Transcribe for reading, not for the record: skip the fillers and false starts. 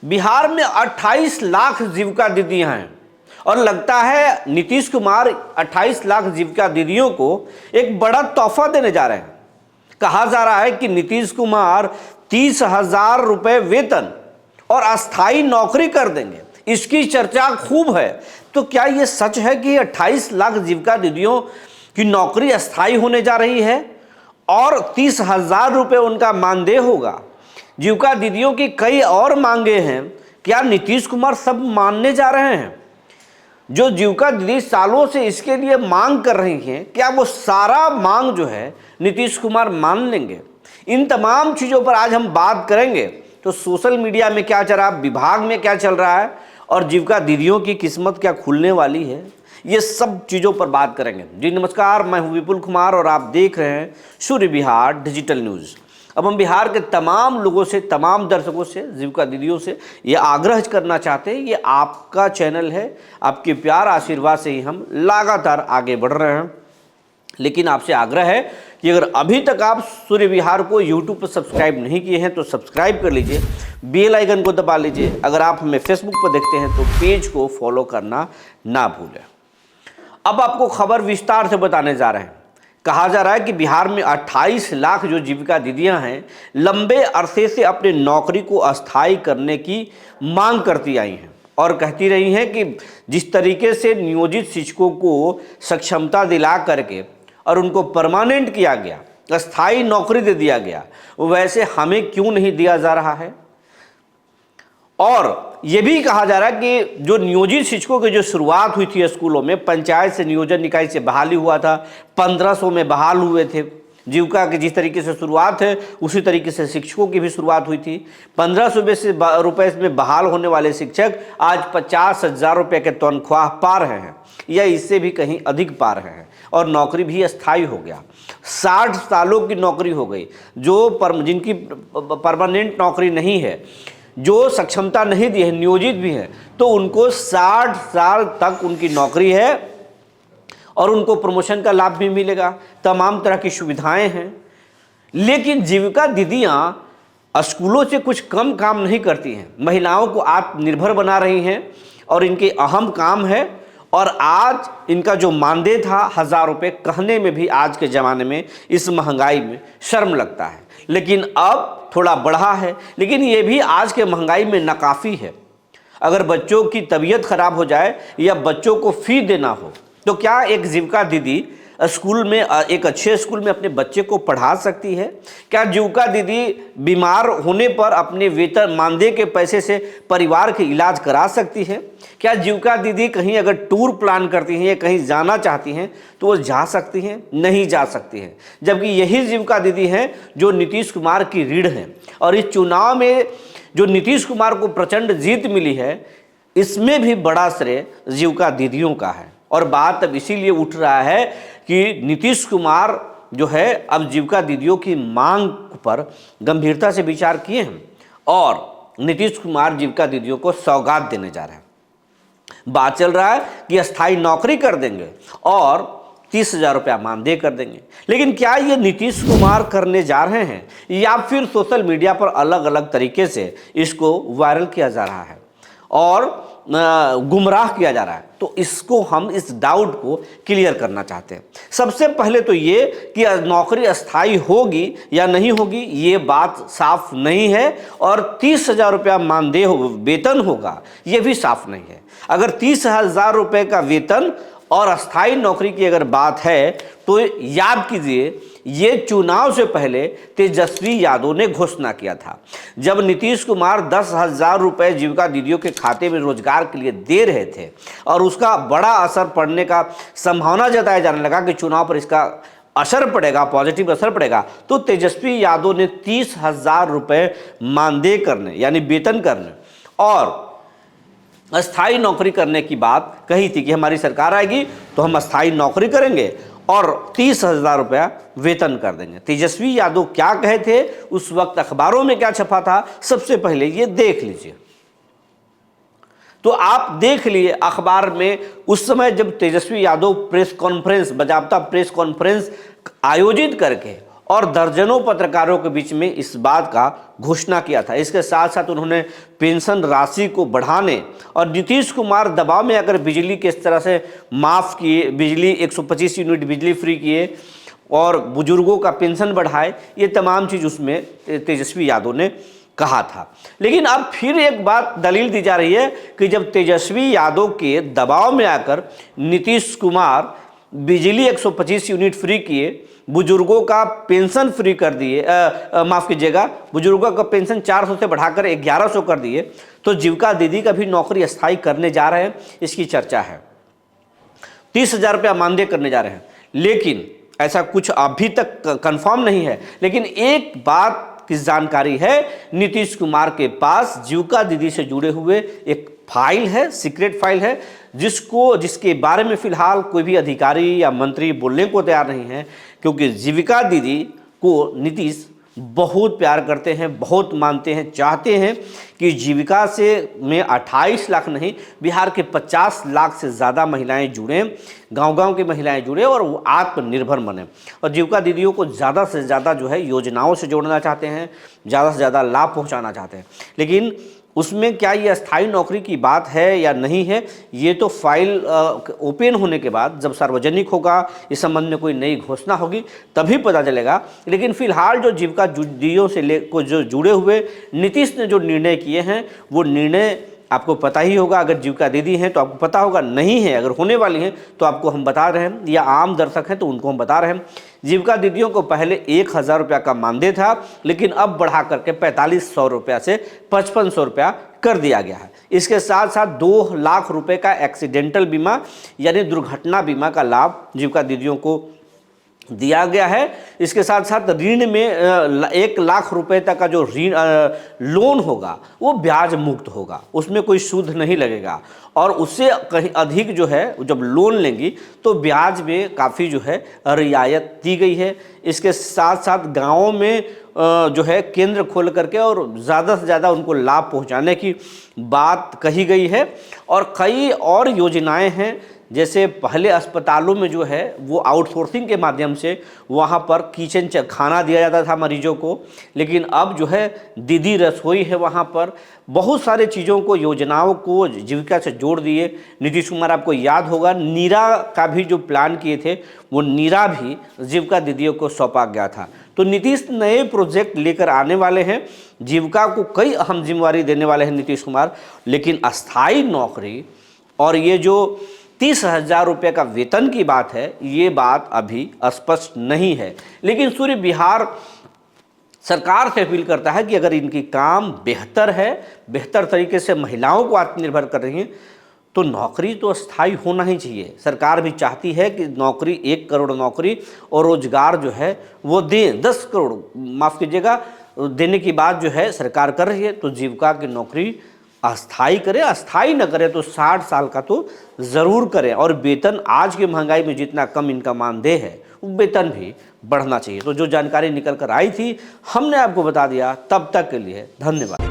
बिहार में 28 लाख जीविका दीदियां हैं और लगता है नीतीश कुमार 28 लाख जीविका दीदियों को एक बड़ा तोहफा देने जा रहे हैं। कहा जा रहा है कि नीतीश कुमार 30,000 रुपए वेतन और अस्थाई नौकरी कर देंगे। इसकी चर्चा खूब है। तो क्या यह सच है कि 28 लाख जीविका दीदियों की नौकरी अस्थाई होने जा रही है और 30,000 रुपए उनका मानदेय होगा? जीविका दीदियों की कई और मांगे हैं, क्या नीतीश कुमार सब मानने जा रहे हैं? जो जीविका दीदी सालों से इसके लिए मांग कर रही हैं, क्या वो सारा मांग जो है नीतीश कुमार मान लेंगे? इन तमाम चीज़ों पर आज हम बात करेंगे। तो सोशल मीडिया में क्या चल रहा है, विभाग में क्या चल रहा है और जीविका दीदियों की किस्मत क्या खुलने वाली है, ये सब चीज़ों पर बात करेंगे। जी नमस्कार, मैं हूँ विपुल कुमार और आप देख रहे हैं सूर्य बिहार डिजिटल न्यूज़। अब हम बिहार के तमाम लोगों से, तमाम दर्शकों से, जीविका दीदियों से ये आग्रह करना चाहते हैं, ये आपका चैनल है, आपके प्यार आशीर्वाद से ही हम लगातार आगे बढ़ रहे हैं। लेकिन आपसे आग्रह है कि अगर अभी तक आप सूर्य बिहार को यूट्यूब पर सब्सक्राइब नहीं किए हैं तो सब्सक्राइब कर लीजिए, बेल आइकन को दबा लीजिए। अगर आप हमें फेसबुक पर देखते हैं तो पेज को फॉलो करना ना भूलें। अब आपको खबर विस्तार से बताने जा रहे हैं। कहा जा रहा है कि बिहार में 28 लाख जो जीविका दीदियां हैं, लंबे अरसे से अपने नौकरी को अस्थायी करने की मांग करती आई हैं और कहती रही हैं कि जिस तरीके से नियोजित शिक्षकों को सक्षमता दिला करके और उनको परमानेंट किया गया, अस्थायी नौकरी दे दिया गया, वैसे हमें क्यों नहीं दिया जा रहा है। और यह भी कहा जा रहा है कि जो नियोजित शिक्षकों की जो शुरुआत हुई थी स्कूलों में, पंचायत से नियोजन इकाई से बहाली हुआ था, 1500 में बहाल हुए थे। जीविका की जिस तरीके से शुरुआत है उसी तरीके से शिक्षकों की भी शुरुआत हुई थी। 1500 रुपये में बहाल होने वाले शिक्षक आज 50,000 रुपये के तनख्वाह पा रहे हैं या इससे भी कहीं अधिक पा रहे हैं और नौकरी भी अस्थायी हो गया। 60 सालों की नौकरी हो गई। जिनकी परमानेंट नौकरी नहीं है, जो सक्षमता नहीं दी है, नियोजित भी है, तो उनको 60 साल तक उनकी नौकरी है और उनको प्रमोशन का लाभ भी मिलेगा, तमाम तरह की सुविधाएं हैं। लेकिन जीविका दीदियां स्कूलों से कुछ कम काम नहीं करती हैं, महिलाओं को आत्मनिर्भर बना रही हैं और इनके अहम काम है। और आज इनका जो मानदेय था 1,000 रुपये, कहने में भी आज के ज़माने में इस महंगाई में शर्म लगता है, लेकिन अब थोड़ा बढ़ा है। लेकिन ये भी आज के महंगाई में नाकाफ़ी है। अगर बच्चों की तबीयत खराब हो जाए या बच्चों को फी देना हो तो क्या एक जीविका दीदी स्कूल में, एक अच्छे स्कूल में अपने बच्चे को पढ़ा सकती है? क्या जीविका दीदी बीमार होने पर अपने वेतन मानदेय के पैसे से परिवार के इलाज करा सकती है? क्या जीविका दीदी कहीं अगर टूर प्लान करती हैं या कहीं जाना चाहती हैं तो वो जा सकती हैं? नहीं जा सकती हैं। जबकि यही जीविका दीदी हैं जो नीतीश कुमार की रीढ़ हैं और इस चुनाव में जो नीतीश कुमार को प्रचंड जीत मिली है, इसमें भी बड़ा श्रेय जीविका दीदियों का है। और बात अब इसीलिए उठ रहा है कि नीतीश कुमार जो है अब जीविका दीदियों की मांग पर गंभीरता से विचार किए हैं और नीतीश कुमार जीविका दीदियों को सौगात देने जा रहे हैं। बात चल रहा है कि अस्थायी नौकरी कर देंगे और 30,000 रुपया मानदेय कर देंगे। लेकिन क्या ये नीतीश कुमार करने जा रहे हैं या फिर सोशल मीडिया पर अलग अलग तरीके से इसको वायरल किया जा रहा है और गुमराह किया जा रहा है? तो इसको हम, इस डाउट को क्लियर करना चाहते हैं। सबसे पहले तो ये कि नौकरी अस्थायी होगी या नहीं होगी, ये बात साफ नहीं है। और 30,000 रुपया मानदेय वेतन होगा, ये भी साफ नहीं है। अगर 30,000 रुपये का वेतन और अस्थायी नौकरी की अगर बात है तो याद कीजिए, ये चुनाव से पहले तेजस्वी यादव ने घोषणा किया था। जब नीतीश कुमार 10,000 रुपये जीविका दीदियों के खाते में रोजगार के लिए दे रहे थे और उसका बड़ा असर पड़ने का संभावना जताया जाने लगा कि चुनाव पर इसका असर पड़ेगा, पॉजिटिव असर पड़ेगा, तो तेजस्वी यादव ने 30,000 रुपये मानदेय करने यानी वेतन करने और अस्थायी नौकरी करने की बात कही थी कि हमारी सरकार आएगी तो हम अस्थायी नौकरी करेंगे और 30,000 रुपया वेतन कर देंगे। तेजस्वी यादव क्या कहे थे उस वक्त, अखबारों में क्या छपा था, सबसे पहले ये देख लीजिए। तो आप देख लिए अखबार में उस समय जब तेजस्वी यादव प्रेस कॉन्फ्रेंस, बाकायदा प्रेस कॉन्फ्रेंस आयोजित करके और दर्जनों पत्रकारों के बीच में इस बात का घोषणा किया था। इसके साथ साथ उन्होंने पेंशन राशि को बढ़ाने और नीतीश कुमार दबाव में आकर बिजली किस तरह से माफ़ किए, बिजली 125 यूनिट बिजली फ्री किए और बुजुर्गों का पेंशन बढ़ाए, ये तमाम चीज़ उसमें तेजस्वी यादव ने कहा था। लेकिन अब फिर एक बात दलील दी जा रही है कि जब तेजस्वी यादव के दबाव में आकर नीतीश कुमार बिजली 125 यूनिट फ्री किए, बुजुर्गों का पेंशन फ्री कर दिए, माफ़ कीजिएगा, बुजुर्गों का पेंशन 400 से बढ़ाकर 1100 कर दिए, तो जीविका दीदी का भी नौकरी अस्थायी करने जा रहे हैं, इसकी चर्चा है। 30,000 रुपया मानदेय करने जा रहे हैं, लेकिन ऐसा कुछ अभी तक कंफर्म नहीं है। लेकिन एक बात की जानकारी है, नीतीश कुमार के पास जीविका दीदी से जुड़े हुए एक फाइल है, सीक्रेट फाइल है, जिसके बारे में फिलहाल कोई भी अधिकारी या मंत्री बोलने को तैयार नहीं है, क्योंकि जीविका दीदी को नीतीश बहुत प्यार करते हैं, बहुत मानते हैं, चाहते हैं कि जीविका से में 28 लाख नहीं, बिहार के 50 लाख से ज़्यादा महिलाएं जुड़ें, गांव-गांव की महिलाएं जुड़ें और वो आत्मनिर्भर बने। और जीविका दीदियों को ज़्यादा से ज़्यादा जो है योजनाओं से जोड़ना चाहते हैं, ज़्यादा से ज़्यादा लाभ पहुंचाना चाहते हैं। लेकिन उसमें क्या ये अस्थायी नौकरी की बात है या नहीं है, ये तो फाइल ओपन होने के बाद, जब सार्वजनिक होगा, इस संबंध में कोई नई घोषणा होगी, तभी पता चलेगा। लेकिन फिलहाल जो जीविका दीदियों से जो जुड़े हुए नीतीश ने जो निर्णय किए हैं, वो निर्णय आपको पता ही होगा। अगर जीविका दीदी हैं तो आपको पता होगा, नहीं है अगर होने वाली हैं तो आपको हम बता रहे हैं, या आम दर्शक हैं तो उनको हम बता रहे हैं। जीविका दीदियों को पहले 1,000 रुपया का मानदेय था, लेकिन अब बढ़ा करके 4500 रुपया से 5500 रुपया कर दिया गया है। इसके साथ साथ 2 लाख रुपए का एक्सीडेंटल बीमा यानी दुर्घटना बीमा का लाभ जीविका दीदियों को दिया गया है। इसके साथ साथ ऋण में 1 लाख रुपए तक का जो ऋण लोन होगा वो ब्याज मुक्त होगा, उसमें कोई सूद नहीं लगेगा। और उससे कहीं अधिक जो है जब लोन लेंगी तो ब्याज में काफ़ी जो है रियायत दी गई है। इसके साथ साथ गाँवों में जो है केंद्र खोल करके और ज़्यादा से ज़्यादा उनको लाभ पहुंचाने की बात कही गई है। और कई और योजनाएं हैं, जैसे पहले अस्पतालों में जो है वो आउटसोर्सिंग के माध्यम से वहाँ पर किचन खाना दिया जाता था मरीजों को, लेकिन अब जो है दीदी रसोई है वहाँ पर। बहुत सारे चीज़ों को, योजनाओं को जीविका से जोड़ दिए नीतीश कुमार। आपको याद होगा नीरा का भी जो प्लान किए थे, वो नीरा भी जीविका दीदियों को सौंपा गया था। तो नीतीश नए प्रोजेक्ट लेकर आने वाले हैं, जीविका को कई अहम जिम्मेवारी देने वाले हैं नीतीश कुमार। लेकिन अस्थायी नौकरी और ये जो 30,000 रुपये का वेतन की बात है, ये बात अभी स्पष्ट नहीं है। लेकिन सूर्य बिहार सरकार से अपील करता है कि अगर इनकी काम बेहतर है, बेहतर तरीके से महिलाओं को आत्मनिर्भर कर रही हैं, तो नौकरी तो स्थायी होना ही चाहिए। सरकार भी चाहती है कि नौकरी 1 करोड़ नौकरी और रोजगार जो है वो दें, 10 करोड़ माफ़ कीजिएगा देने की बात जो है सरकार कर रही है। तो जीविका की नौकरी अस्थायी करें, अस्थायी न करें तो 60 साल का तो ज़रूर करें। और वेतन आज की महंगाई में जितना कम इनका मानदेय है, वेतन भी बढ़ना चाहिए। तो जो जानकारी निकल कर आई थी हमने आपको बता दिया। तब तक के लिए धन्यवाद।